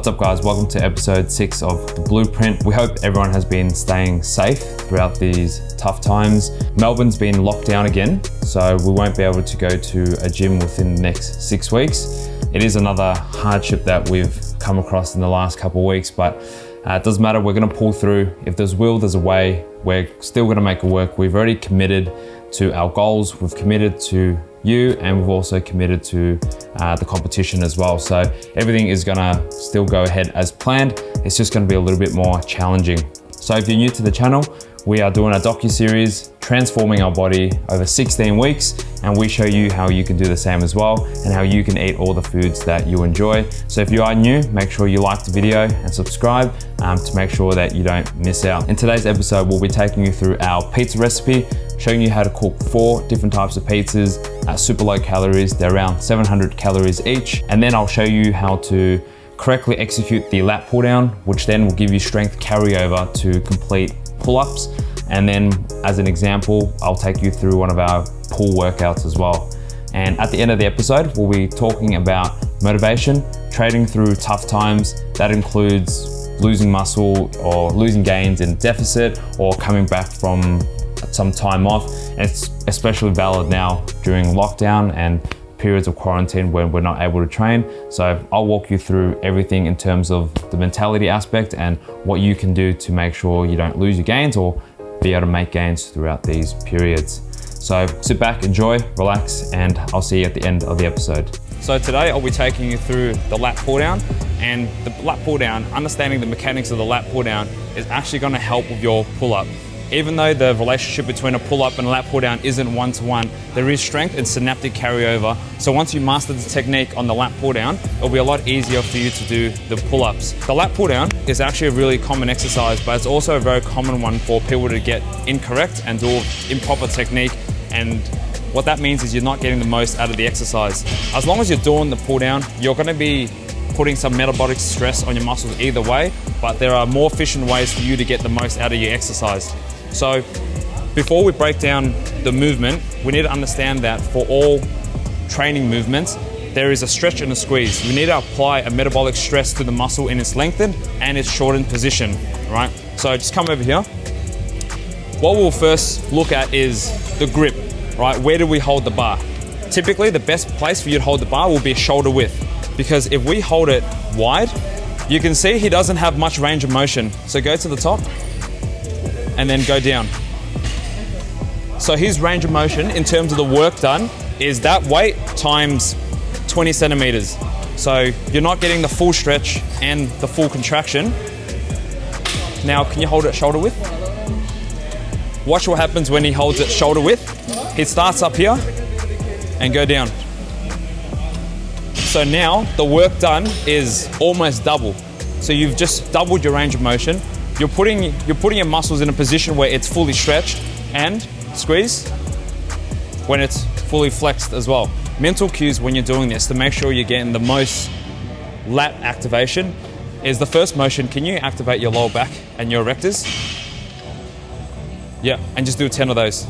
What's up guys, welcome to episode 6 of The Blueprint. We hope everyone has been staying safe throughout these tough times. Melbourne's been locked down again, so we won't be able to go to a gym within the next 6 weeks. It is another hardship that we've come across in the last couple of weeks, but it doesn't matter, we're gonna pull through. If there's will, there's a way. We're still gonna make it work. We've already committed to our goals, we've committed to you, and we've also committed to the competition as well. So everything is gonna still go ahead as planned. It's just gonna be a little bit more challenging. So if you're new to the channel, we are doing a docu-series, transforming our body over 16 weeks, and we show you how you can do the same as well, and how you can eat all the foods that you enjoy. So if you are new, make sure you like the video and subscribe to make sure that you don't miss out. In today's episode, we'll be taking you through our pizza recipe, showing you how to cook 4 different types of pizzas at super low calories. They're around 700 calories each. And then I'll show you how to correctly execute the lat pull down, which then will give you strength carryover to complete pull-ups. And then as an example, I'll take you through one of our pull workouts as well. And at the end of the episode, we'll be talking about motivation, trading through tough times. That includes losing muscle or losing gains in deficit or coming back from some time off. And it's especially valid now during lockdown and periods of quarantine when we're not able to train. So I'll walk you through everything in terms of the mentality aspect and what you can do to make sure you don't lose your gains or be able to make gains throughout these periods. So sit back, enjoy, relax, and I'll see you at the end of the episode. So today I'll be taking you through the lat pull down, and the lat pull down, understanding the mechanics of the lat pull down is actually gonna help with your pull up. Even though the relationship between a pull-up and a lat pull-down isn't one-to-one, there is strength and synaptic carryover. So once you master the technique on the lat pull-down, it'll be a lot easier for you to do the pull-ups. The lat pull-down is actually a really common exercise, but it's also a very common one for people to get incorrect and do improper technique. And what that means is you're not getting the most out of the exercise. As long as you're doing the pull-down, you're gonna be putting some metabolic stress on your muscles either way, but there are more efficient ways for you to get the most out of your exercise. So before we break down the movement, we need to understand that for all training movements, there is a stretch and a squeeze. You need to apply a metabolic stress to the muscle in its lengthened and its shortened position, right? So just come over here. What we'll first look at is the grip, right? Where do we hold the bar? Typically, the best place for you to hold the bar will be shoulder width, because if we hold it wide, you can see he doesn't have much range of motion. So go to the top and then go down. So his range of motion in terms of the work done is that weight times 20 centimeters. So you're not getting the full stretch and the full contraction. Now, can you hold it shoulder width? Watch what happens when he holds it shoulder width. He starts up here and go down. So now the work done is almost double. So you've just doubled your range of motion. You're putting your muscles in a position where it's fully stretched, and squeeze when it's fully flexed as well. Mental cues when you're doing this to make sure you're getting the most lat activation is the first motion. Can you activate your lower back and your erectors? Yeah, and just do 10 of those.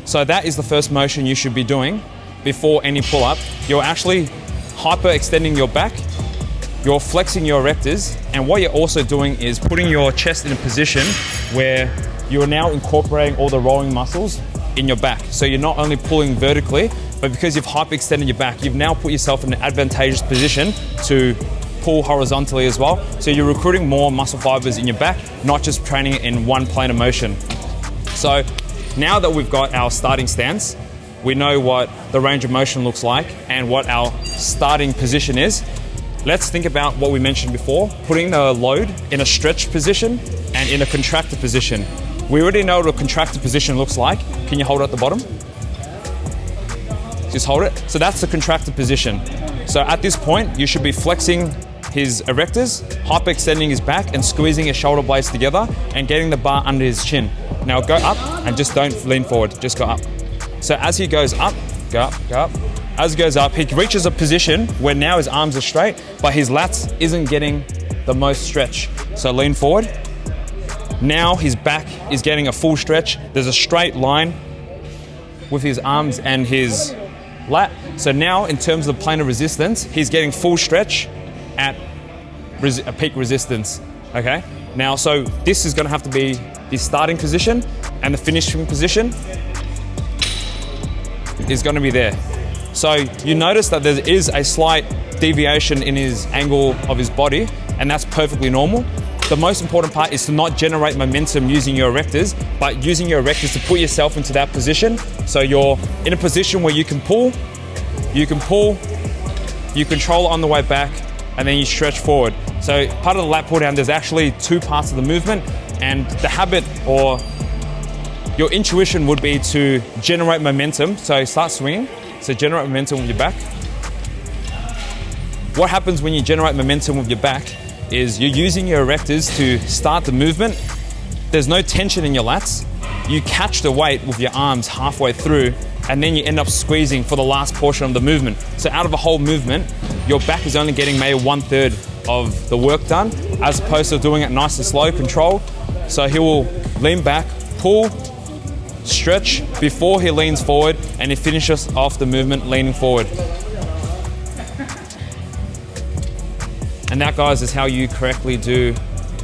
So that is the first motion you should be doing before any pull-up. You're actually hyper-extending your back, you're flexing your erectors, and what you're also doing is putting your chest in a position where you're now incorporating all the rolling muscles in your back. So you're not only pulling vertically, but because you've hyper-extended your back, you've now put yourself in an advantageous position to pull horizontally as well. So you're recruiting more muscle fibers in your back, not just training it in one plane of motion. So now that we've got our starting stance, we know what the range of motion looks like and what our starting position is. Let's think about what we mentioned before, putting the load in a stretched position and in a contracted position. We already know what a contracted position looks like. Can you hold it at the bottom? Just hold it. So that's the contracted position. So at this point, you should be flexing his erectors, hyperextending his back and squeezing his shoulder blades together and getting the bar under his chin. Now go up and just don't lean forward, just go up. So as he goes up, go up, go up. As he goes up, he reaches a position where now his arms are straight, but his lats isn't getting the most stretch. So lean forward. Now his back is getting a full stretch. There's a straight line with his arms and his lat. So now in terms of the plane of resistance, he's getting full stretch at a peak resistance, okay? Now, so this is gonna have to be the starting position, and the finishing position is gonna be there. So you notice that there is a slight deviation in his angle of his body, and that's perfectly normal. The most important part is to not generate momentum using your erectors, but using your erectors to put yourself into that position. So you're in a position where you can pull, you control on the way back, and then you stretch forward. So part of the lat pull down, there's actually two parts of the movement, and the habit or your intuition would be to generate momentum. So start swinging, so generate momentum with your back. What happens when you generate momentum with your back is you're using your erectors to start the movement. There's no tension in your lats. You catch the weight with your arms halfway through, and then you end up squeezing for the last portion of the movement. So out of a whole movement, your back is only getting maybe 1/3 of the work done, as opposed to doing it nice and slow, control. So he will lean back, pull, stretch before he leans forward, and he finishes off the movement leaning forward. And that, guys, is how you correctly do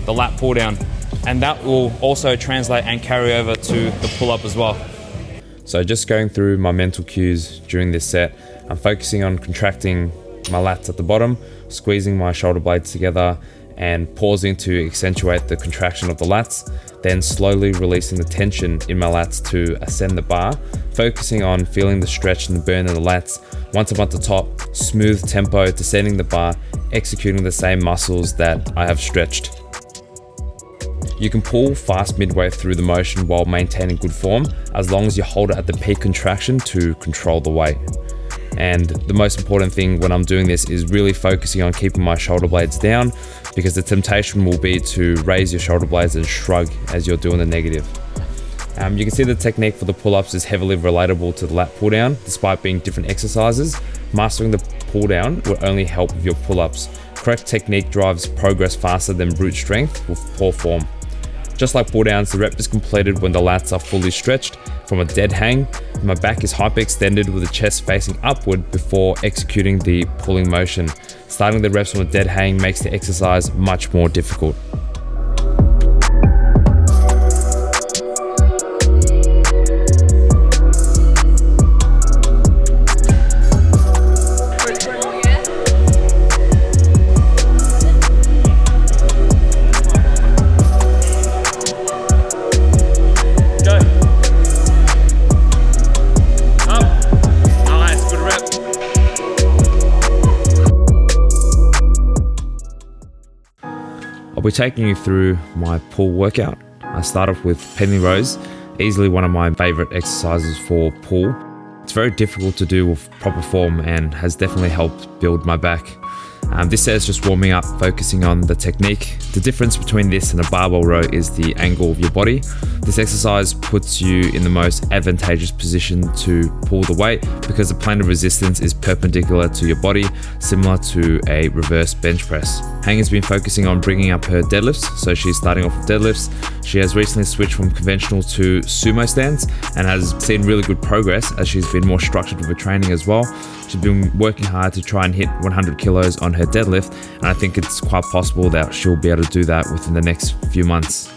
the lat pull down. And that will also translate and carry over to the pull up as well. So just going through my mental cues during this set, I'm focusing on contracting my lats at the bottom, squeezing my shoulder blades together, and pausing to accentuate the contraction of the lats, then slowly releasing the tension in my lats to ascend the bar, focusing on feeling the stretch and the burn in the lats. Once I'm at the top, smooth tempo, descending the bar, executing the same muscles that I have stretched. You can pull fast midway through the motion while maintaining good form, as long as you hold it at the peak contraction to control the weight. And the most important thing when I'm doing this is really focusing on keeping my shoulder blades down, because the temptation will be to raise your shoulder blades and shrug as you're doing the negative. You can see the technique for the pull-ups is heavily relatable to the lat pull-down, despite being different exercises. Mastering the pull-down will only help with your pull-ups. Correct technique drives progress faster than brute strength with poor form. Just like pull-downs, the rep is completed when the lats are fully stretched from a dead hang. My back is hyperextended with the chest facing upward before executing the pulling motion. Starting the reps from a dead hang makes the exercise much more difficult. I'll be taking you through my pull workout. I start off with penny rows, easily one of my favorite exercises for pull. It's very difficult to do with proper form and has definitely helped build my back. This set is just warming up, focusing on the technique. The difference between this and a barbell row is the angle of your body. This exercise puts you in the most advantageous position to pull the weight because the plane of resistance is perpendicular to your body, similar to a reverse bench press. Hang has been focusing on bringing up her deadlifts, so she's starting off with deadlifts. She has recently switched from conventional to sumo stance and has seen really good progress as she's been more structured with her training as well. She's been working hard to try and hit 100 kilos on her deadlift, and I think it's quite possible that she'll be able to do that within the next few months.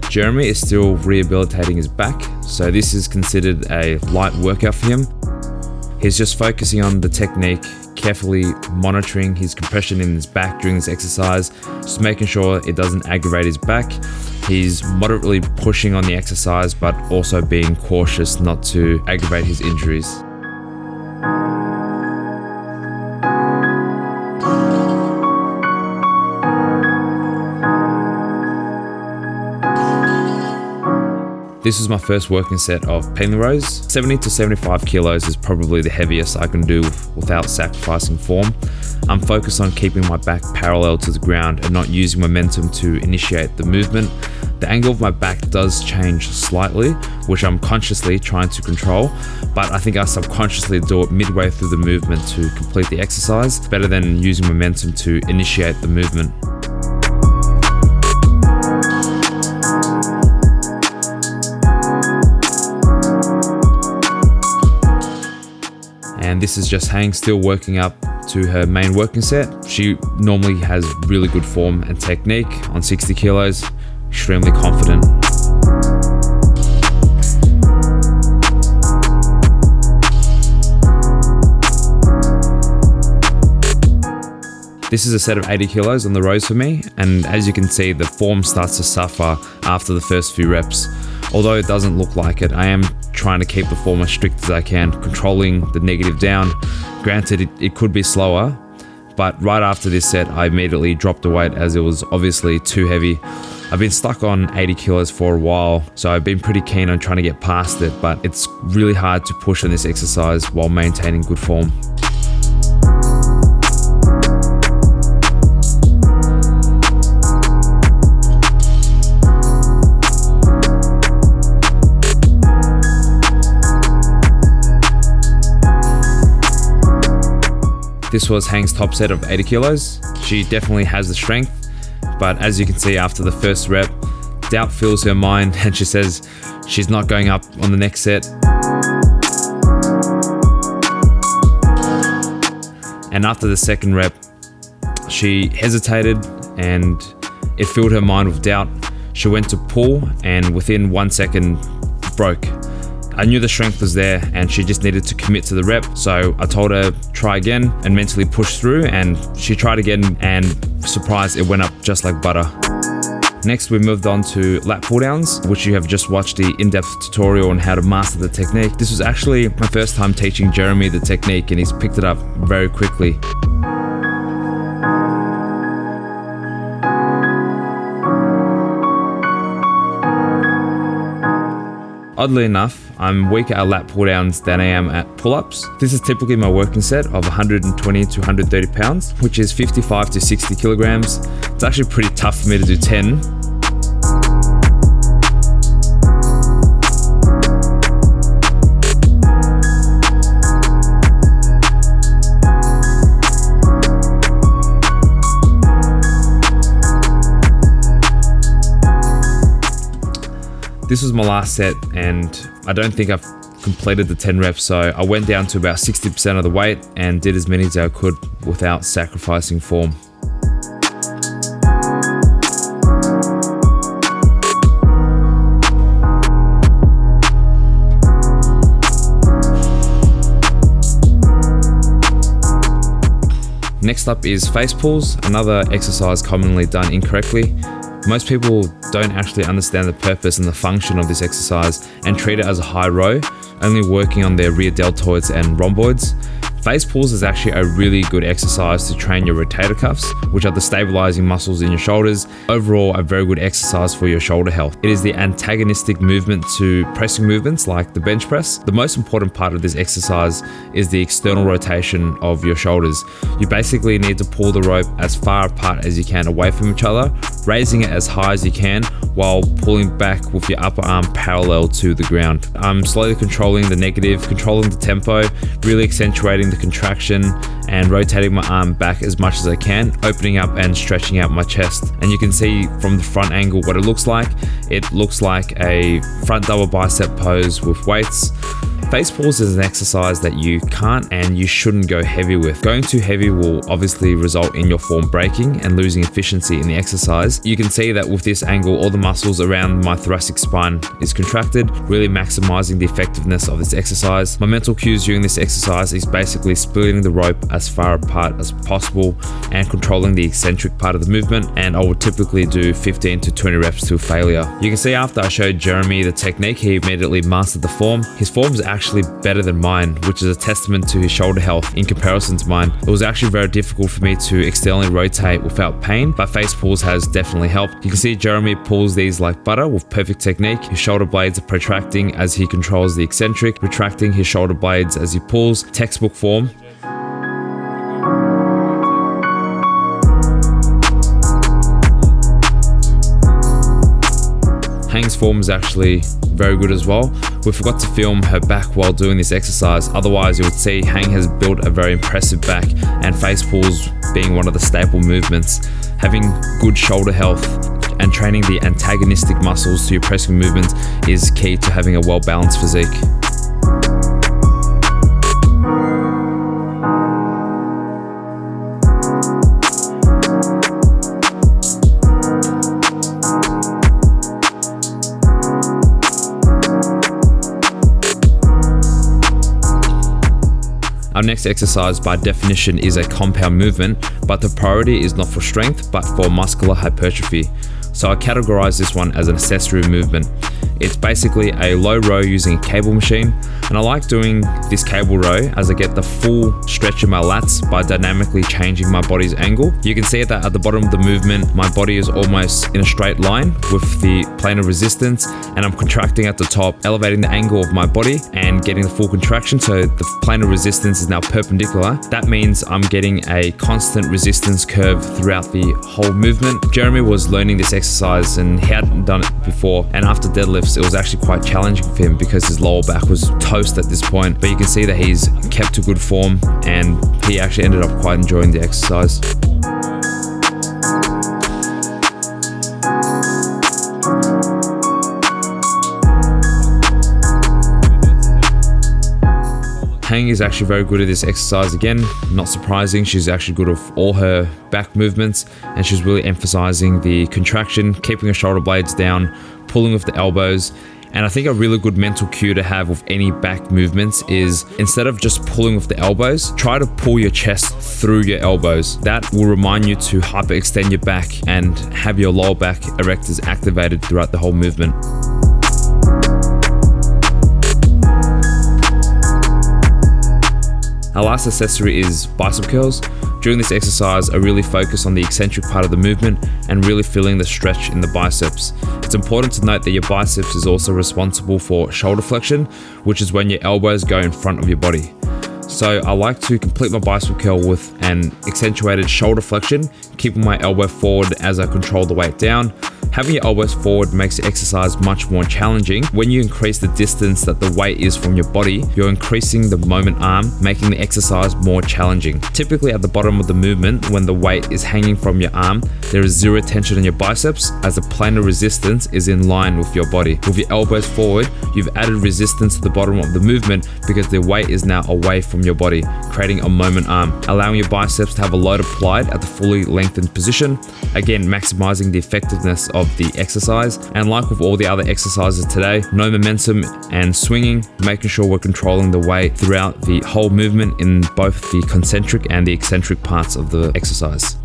Jeremy is still rehabilitating his back, so this is considered a light workout for him. He's just focusing on the technique, carefully monitoring his compression in his back during this exercise, just making sure it doesn't aggravate his back. He's moderately pushing on the exercise, but also being cautious not to aggravate his injuries. This is my first working set of penny rows. 70 to 75 kilos is probably the heaviest I can do without sacrificing form. I'm focused on keeping my back parallel to the ground and not using momentum to initiate the movement. The angle of my back does change slightly, which I'm consciously trying to control, but I think I subconsciously do it midway through the movement to complete the exercise. It's better than using momentum to initiate the movement. And this is just Hang still working up to her main working set. She normally has really good form and technique on 60 kilos, extremely confident. This is a set of 80 kilos on the rows for me, and as you can see, the form starts to suffer after the first few reps. Although it doesn't look like it, I am trying to keep the form as strict as I can, controlling the negative down. Granted, it could be slower, but right after this set, I immediately dropped the weight as it was obviously too heavy. I've been stuck on 80 kilos for a while, so I've been pretty keen on trying to get past it, but it's really hard to push on this exercise while maintaining good form. This was Hang's top set of 80 kilos. She definitely has the strength, but as you can see after the first rep, doubt fills her mind and she says she's not going up on the next set. And after the second rep, she hesitated and it filled her mind with doubt. She went to pull and within 1 second broke. I knew the strength was there and she just needed to commit to the rep. So I told her try again and mentally push through, and she tried again and surprise, it went up just like butter. Next we moved on to lat pulldowns, which you have just watched the in-depth tutorial on how to master the technique. This was actually my first time teaching Jeremy the technique and he's picked it up very quickly. Oddly enough, I'm weaker at lat pull-downs than I am at pull-ups. This is typically my working set of 120 to 130 pounds, which is 55 to 60 kilograms. It's actually pretty tough for me to do 10. This was my last set and I don't think I've completed the 10 reps, so I went down to about 60% of the weight and did as many as I could without sacrificing form. Next up is face pulls, another exercise commonly done incorrectly. Most people don't actually understand the purpose and the function of this exercise and treat it as a high row, only working on their rear deltoids and rhomboids. Face pulls is actually a really good exercise to train your rotator cuffs, which are the stabilizing muscles in your shoulders. Overall, a very good exercise for your shoulder health. It is the antagonistic movement to pressing movements like the bench press. The most important part of this exercise is the external rotation of your shoulders. You basically need to pull the rope as far apart as you can away from each other, raising it as high as you can while pulling back with your upper arm parallel to the ground. I'm slowly controlling the negative, controlling the tempo, really accentuating the contraction and rotating my arm back as much as I can, opening up and stretching out my chest. And you can see from the front angle what it looks like. It looks like a front double bicep pose with weights. Face pulls is an exercise that you can't and you shouldn't go heavy with. Going too heavy will obviously result in your form breaking and losing efficiency in the exercise. You can see that with this angle, all the muscles around my thoracic spine is contracted, really maximizing the effectiveness of this exercise. My mental cues during this exercise is basically splitting the rope as far apart as possible and controlling the eccentric part of the movement, and I would typically do 15 to 20 reps to failure. You can see after I showed Jeremy the technique, he immediately mastered the form. His form is actually better than mine, which is a testament to his shoulder health in comparison to mine. It was actually very difficult for me to externally rotate without pain, but face pulls has definitely helped. You can see Jeremy pulls these like butter with perfect technique. His shoulder blades are protracting as he controls the eccentric, retracting his shoulder blades as he pulls. Textbook form. Hang's form is actually very good as well. We forgot to film her back while doing this exercise, otherwise you would see Hang has built a very impressive back, and face pulls being one of the staple movements. Having good shoulder health and training the antagonistic muscles to your pressing movements is key to having a well-balanced physique. Our next exercise by definition is a compound movement, but the priority is not for strength, but for muscular hypertrophy. So I categorize this one as an accessory movement. It's basically a low row using a cable machine, and I like doing this cable row as I get the full stretch of my lats by dynamically changing my body's angle. You can see that at the bottom of the movement, my body is almost in a straight line with the plane of resistance, and I'm contracting at the top, elevating the angle of my body and getting the full contraction, so the plane of resistance is now perpendicular. That means I'm getting a constant resistance curve throughout the whole movement. Jeremy was learning this exercise and he hadn't done it before, and after deadlifts it was actually quite challenging for him because his lower back was toast at this point, but you can see that he's kept to good form and he actually ended up quite enjoying the exercise. Hang is actually very good at this exercise again, not surprising. She's actually good with all her back movements, and she's really emphasizing the contraction, keeping her shoulder blades down, pulling with the elbows. And I think a really good mental cue to have with any back movements is, instead of just pulling with the elbows, try to pull your chest through your elbows. That will remind you to hyperextend your back and have your lower back erectors activated throughout the whole movement. Our last accessory is bicep curls. During this exercise, I really focus on the eccentric part of the movement and really feeling the stretch in the biceps. It's important to note that your biceps is also responsible for shoulder flexion, which is when your elbows go in front of your body. So I like to complete my bicep curl with an accentuated shoulder flexion, keeping my elbow forward as I control the weight down. Having your elbows forward makes the exercise much more challenging. When you increase the distance that the weight is from your body, you're increasing the moment arm, making the exercise more challenging. Typically at the bottom of the movement, when the weight is hanging from your arm, there is zero tension in your biceps as the plane of resistance is in line with your body. With your elbows forward, you've added resistance to the bottom of the movement because the weight is now away from your body, creating a moment arm, allowing your biceps to have a load applied at the fully lengthened position, again maximizing the effectiveness of the exercise. And like with all the other exercises today, no momentum and swinging, making sure we're controlling the weight throughout the whole movement in both the concentric and the eccentric parts of the exercise.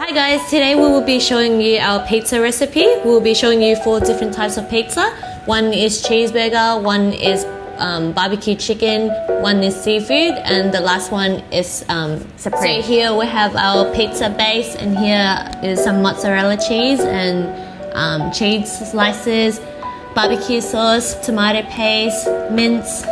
Hi guys, today we will be showing you our pizza recipe. We will be showing you 4 different types of pizza. One is cheeseburger, one is barbecue chicken, one is seafood, and the last one is supreme. So here we have our pizza base, and here is some mozzarella cheese and cheese slices, barbecue sauce, tomato paste, mince,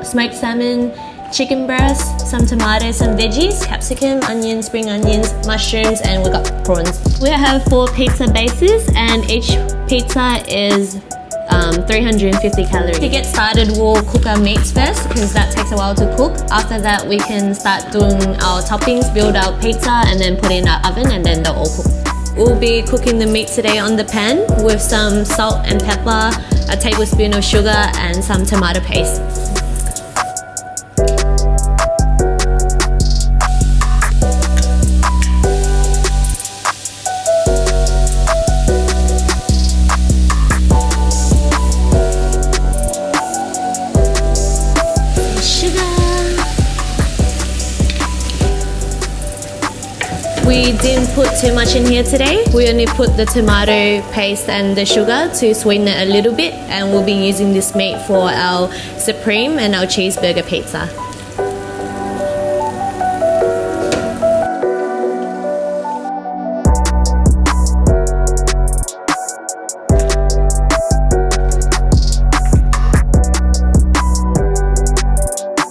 smoked salmon, chicken breast, some tomatoes, some veggies, capsicum, onions, spring onions, mushrooms, and we got prawns. We have 4 pizza bases, and each pizza is 350 calories. To get started, we'll cook our meats first because that takes a while to cook. After that, we can start doing our toppings, build our pizza, and then put it in our oven, and then they'll all cook. We'll be cooking the meat today on the pan with some salt and pepper, a tablespoon of sugar, and some tomato paste. We didn't put too much in here today. We only put the tomato paste and the sugar to sweeten it a little bit, and we'll be using this meat for our supreme and our cheeseburger pizza.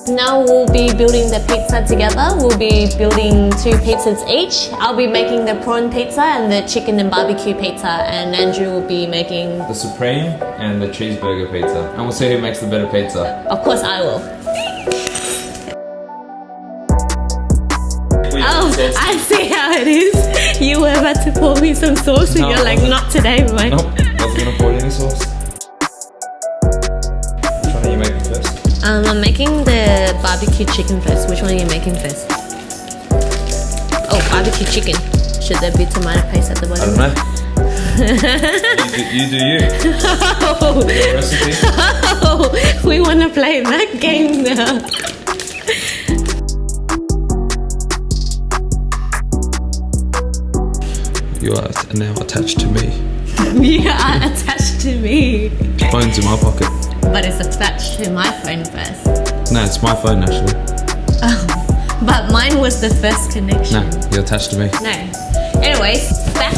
Now we'll be building the pizza together. We'll be building 2 pizzas each. I'll be making the prawn pizza and the chicken and barbecue pizza, and Andrew will be making The supreme and the cheeseburger pizza. And we'll see who makes the better pizza. Of course I will. Oh, sauce. I see how it is. You were about to pour me some sauce and No, you're I like, wasn't. not today, mate. Nope, wasn't gonna pour any sauce. Which one are you making first? I'm making the barbecue chicken first. Which one are you making first? Oh, barbecue chicken. Should there be tomato paste at the I bottom? don't know. you do you. Oh, Your recipe. oh, we want to play that game now. You are now attached to me. You are attached to me. Phone's in my pocket. But it's attached to my phone first. No, it's my phone actually. But mine was the first connection. No, you're attached to me. No. Anyways, back.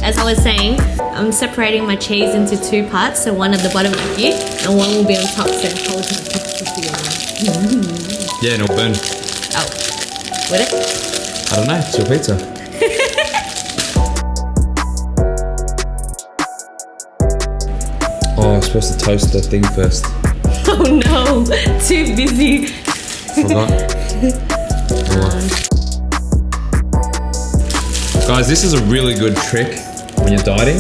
As I was saying, I'm separating my cheese into two parts. So one at the bottom of you, and one will be on top. So hold my pizza for you. Yeah, and it'll burn. Oh, would it? I don't know, it's your pizza. Oh, I was supposed to toast the thing first. Oh no, too busy. Forgot. Guys, this is a really good trick when you're dieting.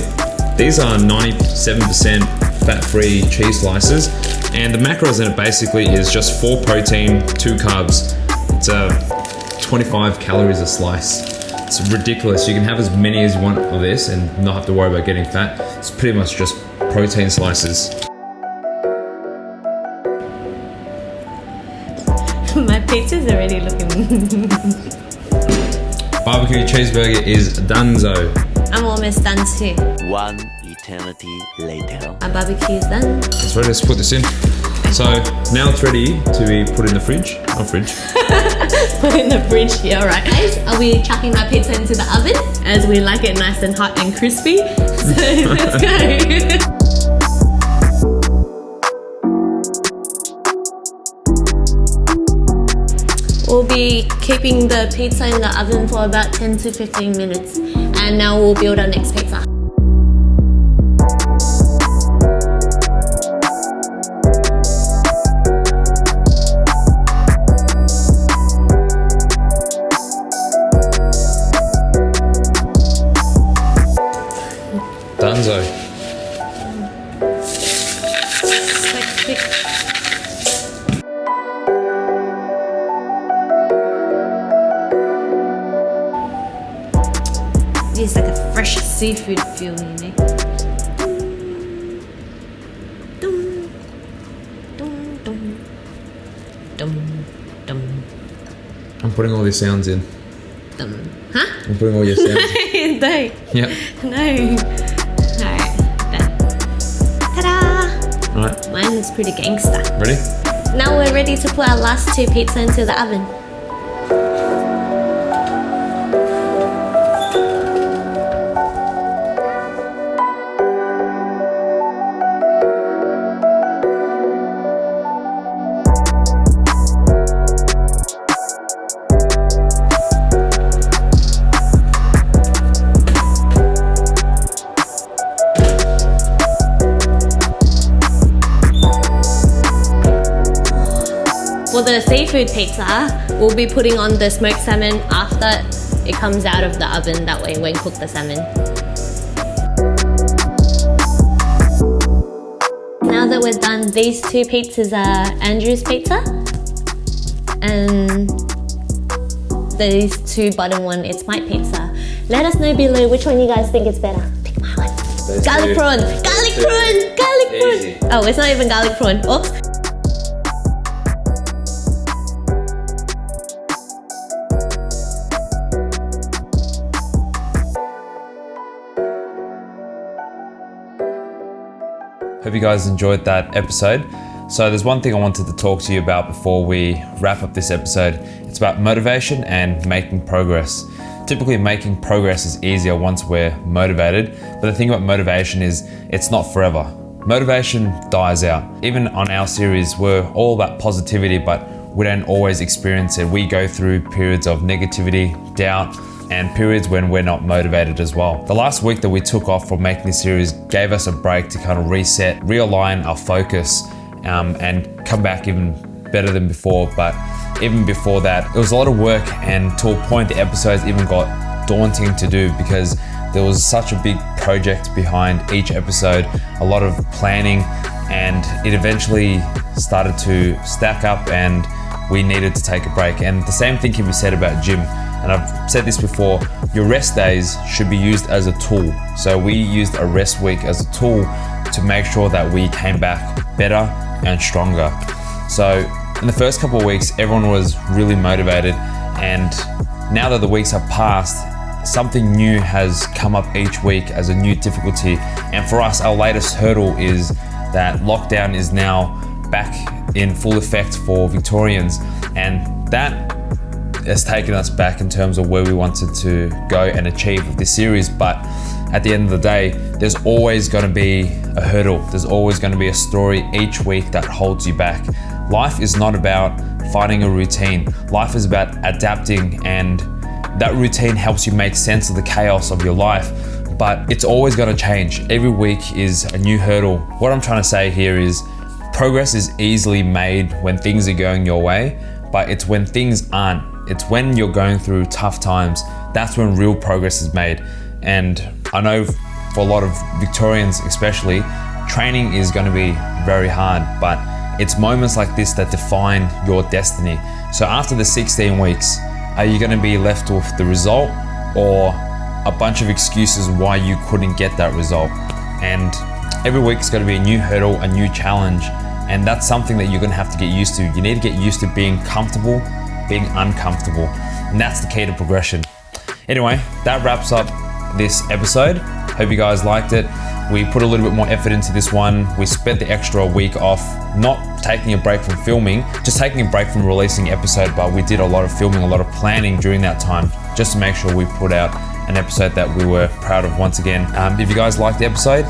These are 97% fat-free cheese slices, and the macros in it basically is just 4 protein, 2 carbs. It's 25 calories a slice. It's ridiculous. You can have as many as you want of this and not have to worry about getting fat. It's pretty much just protein slices. My pizza's already looking. Barbecue cheeseburger is donezo. I'm almost done too. One eternity later. Our barbecue's done. It's ready, let's put this in. So now it's ready to be put in the fridge. Not fridge. Put in the fridge. Yeah, alright. Guys, I'll be chucking my pizza into the oven as we like it nice and hot and crispy. So let's go. We'll be keeping the pizza in the oven for about 10 to 15 minutes. And now we'll build our next pizza. Donezo. Quick. It's like a fresh seafood feel, you know. Dum, dum, dum, dum, dum, I'm putting all these sounds in. dum. Huh? I'm putting all your sounds in. No, Yep. no. Alright, done. Ta-da! Alright, Mine is pretty gangster. ready? Now we're ready to put our last 2 pizza into the oven. For the seafood pizza, we'll be putting on the smoked salmon after it comes out of the oven, that way when cook the salmon. Now that we're done, these 2 pizzas are Andrew's pizza, and these 2 bottom one, it's my pizza. Let us know below which one you guys think is better. Pick my one. Garlic prawn! Garlic prawn! Garlic Easy. prawn! Oh, it's not even garlic prawn. Oops. Hope you guys enjoyed that episode. So there's one thing I wanted to talk to you about before we wrap up this episode. It's about motivation and making progress. Typically making progress is easier once we're motivated, but the thing about motivation is it's not forever. Motivation dies out. Even on our series, we're all about positivity, but we don't always experience it. We go through periods of negativity, doubt, and periods when we're not motivated as well. The last week that we took off from making this series gave us a break to kind of reset, realign our focus, and come back even better than before, but even before that, it was a lot of work, and to a point the episodes even got daunting to do because there was such a big project behind each episode, a lot of planning, and it eventually started to stack up and we needed to take a break. And the same thing can be said about gym. And I've said this before, your rest days should be used as a tool. So we used a rest week as a tool to make sure that we came back better and stronger. So in the first couple of weeks, everyone was really motivated, and now that the weeks have passed, something new has come up each week as a new difficulty. And for us, our latest hurdle is that lockdown is now back in full effect for Victorians, and that has taken us back in terms of where we wanted to go and achieve with this series. But at the end of the day, there's always going to be a hurdle. There's always going to be a story each week that holds you back. Life is not about finding a routine. Life is about adapting, and that routine helps you make sense of the chaos of your life, but it's always going to change. Every week is a new hurdle. What I'm trying to say here is progress is easily made when things are going your way, but it's when things aren't. It's when you're going through tough times, that's when real progress is made. And I know for a lot of Victorians especially, training is going to be very hard, but it's moments like this that define your destiny. So after the 16 weeks, are you going to be left with the result or a bunch of excuses why you couldn't get that result? And every week is going to be a new hurdle, a new challenge, and that's something that you're going to have to get used to. You need to get used to being comfortable, being uncomfortable, and that's the key to progression. Anyway, that wraps up this episode. Hope you guys liked it. We put a little bit more effort into this one. We spent the extra week off, not taking a break from filming, just taking a break from releasing episode, but we did a lot of filming, a lot of planning during that time, just to make sure we put out an episode that we were proud of once again. If you guys liked the episode,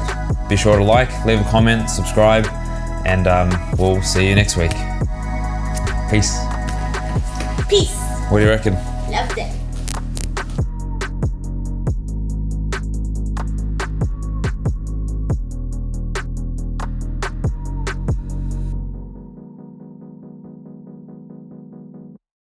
be sure to like, leave a comment, subscribe, and we'll see you next week. Peace. Peace. What do you reckon? Loved it.